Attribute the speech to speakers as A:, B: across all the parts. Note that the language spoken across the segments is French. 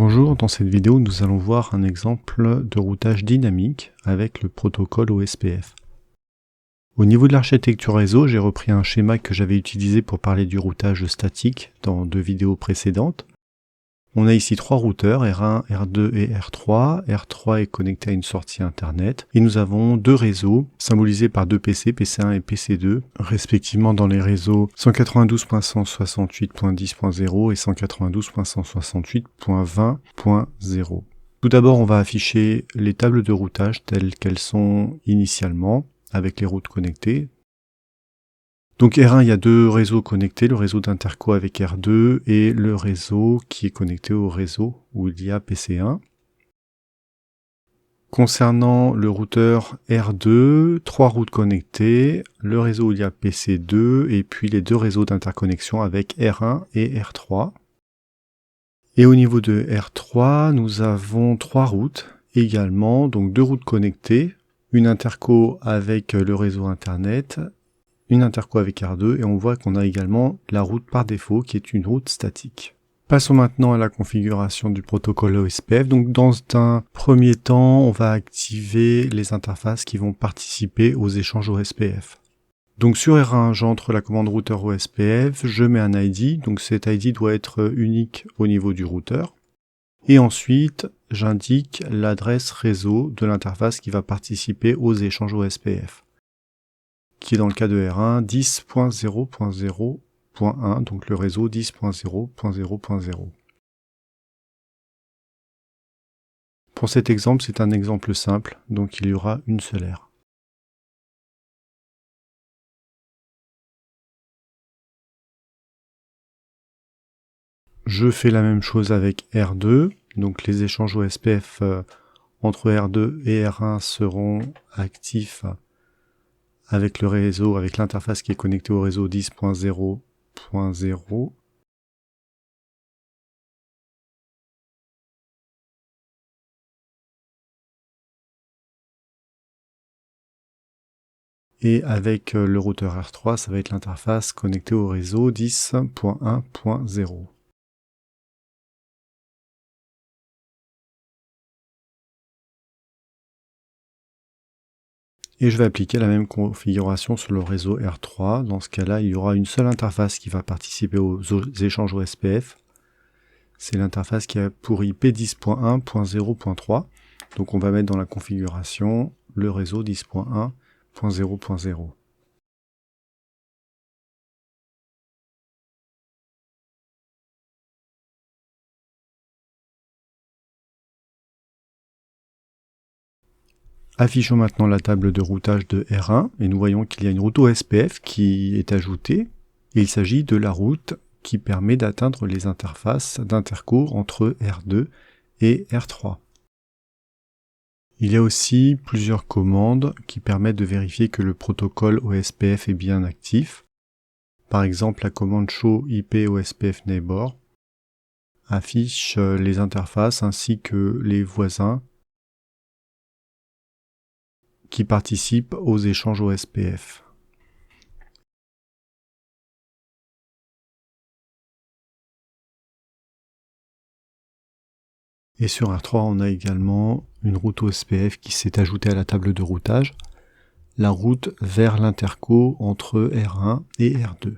A: Bonjour, dans cette vidéo nous allons voir un exemple de routage dynamique avec le protocole OSPF. Au niveau de l'architecture réseau, j'ai repris un schéma que j'avais utilisé pour parler du routage statique dans deux vidéos précédentes. On a ici trois routeurs, R1, R2 et R3. R3 est connecté à une sortie internet. Et nous avons deux réseaux symbolisés par deux PC, PC1 et PC2, respectivement dans les réseaux 192.168.10.0 et 192.168.20.0. Tout d'abord, on va afficher les tables de routage telles qu'elles sont initialement, avec les routes connectées. Donc R1, il y a deux réseaux connectés, le réseau d'interco avec R2 et le réseau qui est connecté au réseau où il y a PC1. Concernant le routeur R2, trois routes connectées, le réseau où il y a PC2 et puis les deux réseaux d'interconnexion avec R1 et R3. Et au niveau de R3, nous avons trois routes également, donc deux routes connectées, une interco avec le réseau internet, une interco avec R2 et on voit qu'on a également la route par défaut qui est une route statique. Passons maintenant à la configuration du protocole OSPF. Donc dans un premier temps, on va activer les interfaces qui vont participer aux échanges OSPF. Donc sur R1, j'entre la commande routeur OSPF, je mets un ID, donc cet ID doit être unique au niveau du routeur. Et ensuite, j'indique l'adresse réseau de l'interface qui va participer aux échanges OSPF, qui est dans le cas de R1 10.0.0.1, donc le réseau 10.0.0.0. Pour cet exemple, c'est un exemple simple, donc il y aura une seule aire. Je fais la même chose avec R2, donc les échanges OSPF entre R2 et R1 seront actifs avec le réseau, avec l'interface qui est connectée au réseau 10.0.0. Et avec le routeur R3, ça va être l'interface connectée au réseau 10.1.0. Et je vais appliquer la même configuration sur le réseau R3. Dans ce cas-là, il y aura une seule interface qui va participer aux échanges OSPF. C'est l'interface qui a pour IP 10.1.0.3. Donc on va mettre dans la configuration le réseau 10.1.0.0. Affichons maintenant la table de routage de R1 et nous voyons qu'il y a une route OSPF qui est ajoutée. Et il s'agit de la route qui permet d'atteindre les interfaces d'interco entre R2 et R3. Il y a aussi plusieurs commandes qui permettent de vérifier que le protocole OSPF est bien actif. Par exemple, la commande show IP OSPF neighbor affiche les interfaces ainsi que les voisins qui participent aux échanges OSPF. Et sur R3, on a également une route OSPF qui s'est ajoutée à la table de routage, la route vers l'interco entre R1 et R2.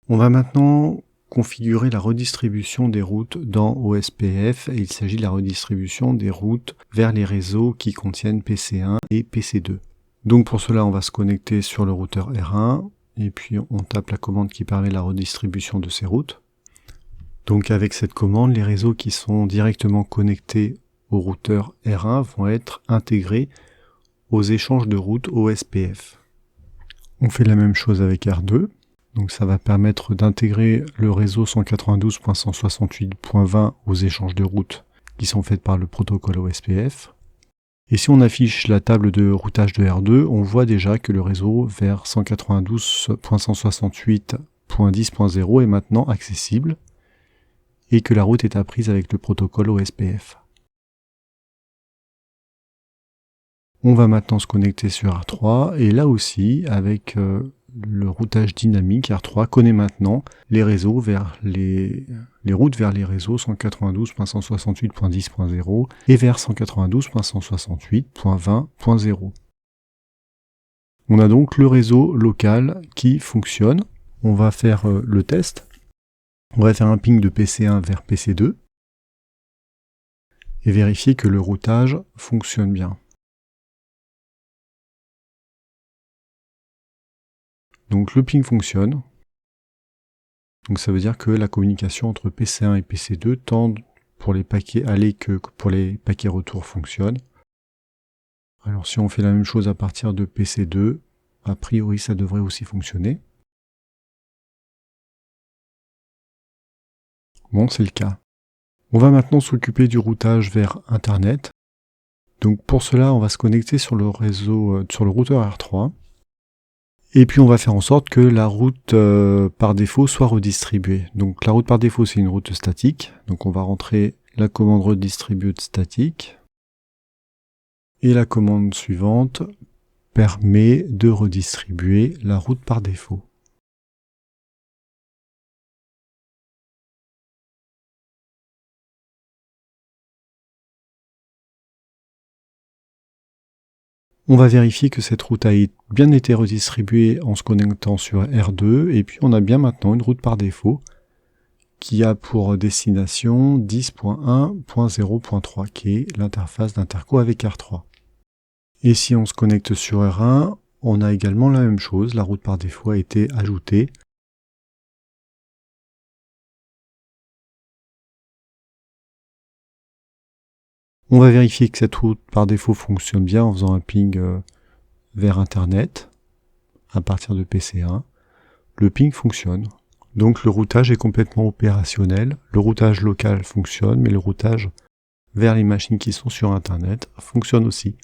A: On va maintenant configurer la redistribution des routes dans OSPF et il s'agit de la redistribution des routes vers les réseaux qui contiennent PC1 et PC2. Donc pour cela, on va se connecter sur le routeur R1 et puis on tape la commande qui permet la redistribution de ces routes. Donc avec cette commande, les réseaux qui sont directement connectés au routeur R1 vont être intégrés aux échanges de routes OSPF. On fait la même chose avec R2. Donc ça va permettre d'intégrer le réseau 192.168.20 aux échanges de routes qui sont faites par le protocole OSPF. Et si on affiche la table de routage de R2, on voit déjà que le réseau vers 192.168.10.0 est maintenant accessible et que la route est apprise avec le protocole OSPF. On va maintenant se connecter sur R3 et là aussi, avec le routage dynamique R3 connaît maintenant les réseaux vers les routes vers les réseaux 192.168.10.0 et vers 192.168.20.0. On a donc le réseau local qui fonctionne. On va faire le test. On va faire un ping de PC1 vers PC2 et vérifier que le routage fonctionne bien. Donc le ping fonctionne. Donc ça veut dire que la communication entre PC1 et PC2 tant pour les paquets aller que pour les paquets retour fonctionne. Alors si on fait la même chose à partir de PC2, a priori ça devrait aussi fonctionner. Bon, c'est le cas. On va maintenant s'occuper du routage vers Internet. Donc pour cela, on va se connecter sur le réseau, sur le routeur R3. Et puis on va faire en sorte que la route par défaut soit redistribuée. Donc la route par défaut, c'est une route statique. Donc on va rentrer la commande redistribute statique. Et la commande suivante permet de redistribuer la route par défaut. On va vérifier que cette route a bien été redistribuée en se connectant sur R2, et puis on a bien maintenant une route par défaut qui a pour destination 10.1.0.3 qui est l'interface d'interco avec R3. Et si on se connecte sur R1, on a également la même chose, la route par défaut a été ajoutée. On va vérifier que cette route par défaut fonctionne bien en faisant un ping vers Internet à partir de PC1. Le ping fonctionne. Donc le routage est complètement opérationnel. Le routage local fonctionne, mais le routage vers les machines qui sont sur Internet fonctionne aussi.